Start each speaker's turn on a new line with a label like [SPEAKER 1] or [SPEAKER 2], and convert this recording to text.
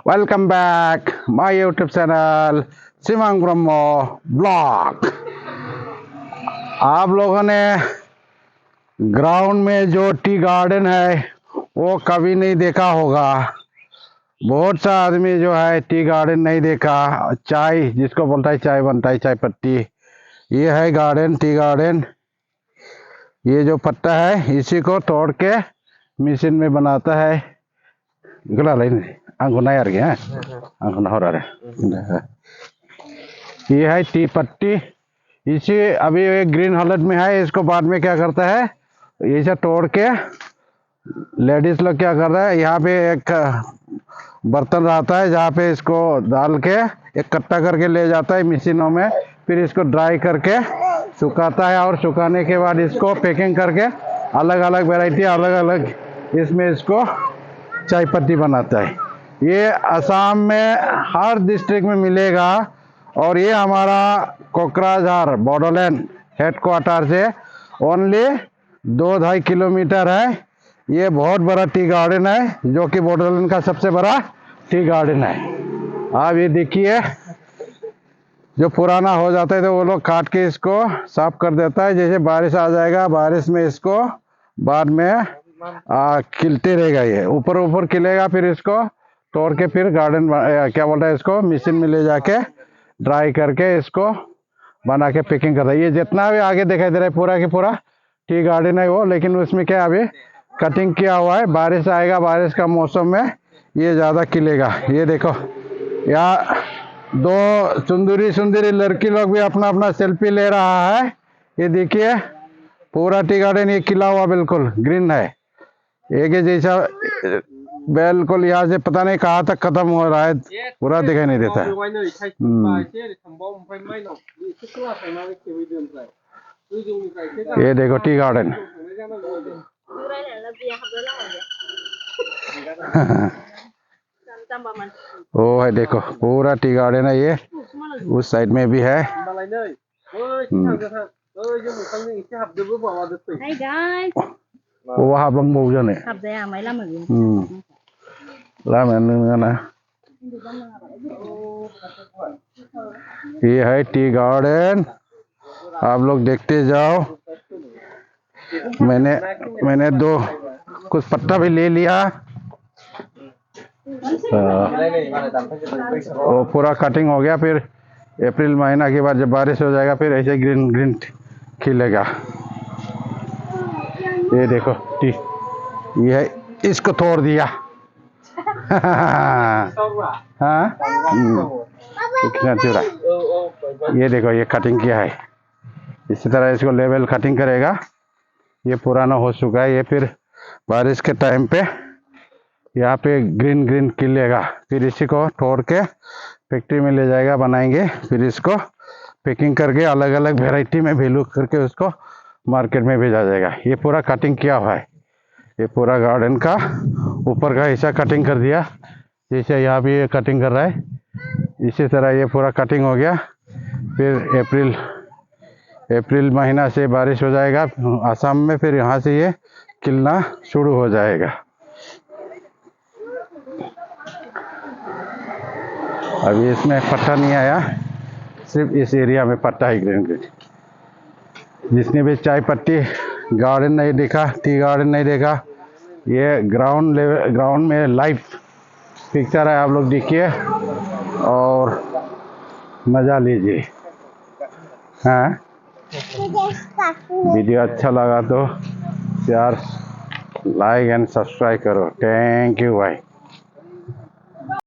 [SPEAKER 1] Welcome back my YouTube channel Simang Brahmo blog. आप लोगों ने ग्राउंड में जो टी गार्डन है वो कभी नहीं देखा होगा। बहुत सा आदमी जो है टी गार्डन नहीं देखा। चाय जिसको बोलता है चाय बनता है, चाय पत्ती, ये है गार्डन, टी गार्डन। ये जो पत्ता है इसी को तोड़ के मशीन में बनाता है। ये है टी पत्ती। इसी अभी एक ग्रीन हालत में है। इसको बाद में क्या करता है, इसे तोड़ के लेडीज लोग क्या कर रहा है, यहाँ पे एक बर्तन रहता है जहाँ पे इसको डाल के एक कट्टा करके ले जाता है मशीनों में। फिर इसको ड्राई करके सुखाता है और सुखाने के बाद इसको पैकिंग करके अलग अलग वैरायटी, अलग अलग इसमें इसको चाय पत्ती बनाता है। ये असम में हर डिस्ट्रिक्ट में मिलेगा। और ये हमारा कोकराझार बोडोलैंड हेडक्वार्टर से ओनली 2-2.5 किलोमीटर है। ये बहुत बड़ा टी गार्डन है, जो कि बोडोलैंड का सबसे बड़ा टी गार्डन है। आप ये देखिए, जो पुराना हो जाता है तो वो लोग काट के इसको साफ कर देता है। जैसे बारिश आ जाएगा, बारिश में इसको बाद में खिलते रहेगा, ये ऊपर ऊपर खिलेगा। फिर इसको तोड़ के फिर गार्डन क्या बोलता है, इसको मशीन में ले जाके ड्राई करके इसको बना के पैकिंग करता है। ये जितना भी आगे दिखाई दे रहा है पूरा के पूरा टी गार्डन है वो, लेकिन उसमें क्या अभी कटिंग किया हुआ है। बारिश आएगा, बारिश का मौसम में ये ज़्यादा खिलेगा। ये देखो, यहाँ दो सुंदरी सुंदरी लड़की लोग भी अपना अपना सेल्फी ले रहा है। ये देखिए, पूरा टी गार्डन ये खिला हुआ बिल्कुल ग्रीन है, एक ही जैसा बिल्कुल। यहाँ से पता नहीं कहाँ तक खत्म हो रहा है, पूरा दिखाई नहीं देता है। ये देखो टी गार्डन। वो है, देखो पूरा टी गार्डन है ये। उस साइड में भी है। वहाँ बंग बहु जाने ये है टी गार्डन। आप लोग देखते जाओ। मैंने दो कुछ पत्ता भी ले लिया। वो पूरा कटिंग हो गया। फिर अप्रैल महीना के बाद जब बारिश हो जाएगा फिर ऐसे ग्रीन ग्रीन खिलेगा। ये देखो टी, ये है, इसको तोड़ दिया। हाँ, ये देखो ये कटिंग किया है। इसी तरह इसको लेवल कटिंग करेगा। ये पुराना हो चुका है। ये फिर बारिश के टाइम पे यहाँ पे ग्रीन ग्रीन खिलेगा। फिर इसी को तोड़ के फैक्ट्री में ले जाएगा, बनाएंगे। फिर इसको पैकिंग करके अलग अलग वैरायटी में वैल्यू करके उसको मार्केट में भेजा जाएगा। ये पूरा कटिंग किया हुआ है। ये पूरा गार्डन का ऊपर का हिस्सा कटिंग कर दिया, जैसे यहाँ भी ये कटिंग कर रहा है। इसी तरह ये पूरा कटिंग हो गया। फिर अप्रैल महीना से बारिश हो जाएगा असम में। फिर यहाँ से ये खिलना शुरू हो जाएगा। अभी इसमें पत्ता नहीं आया, सिर्फ इस एरिया में पत्ता है ग्रीन ग्रीन। जिसने भी चाय पत्ती गार्डन नहीं देखा, टी गार्डन नहीं देखा, ये ग्राउंड में लाइव पिक्चर है। आप लोग देखिए और मज़ा लीजिए। हाँ, वीडियो अच्छा लगा तो शेयर, लाइक एंड सब्सक्राइब करो। थैंक यू भाई।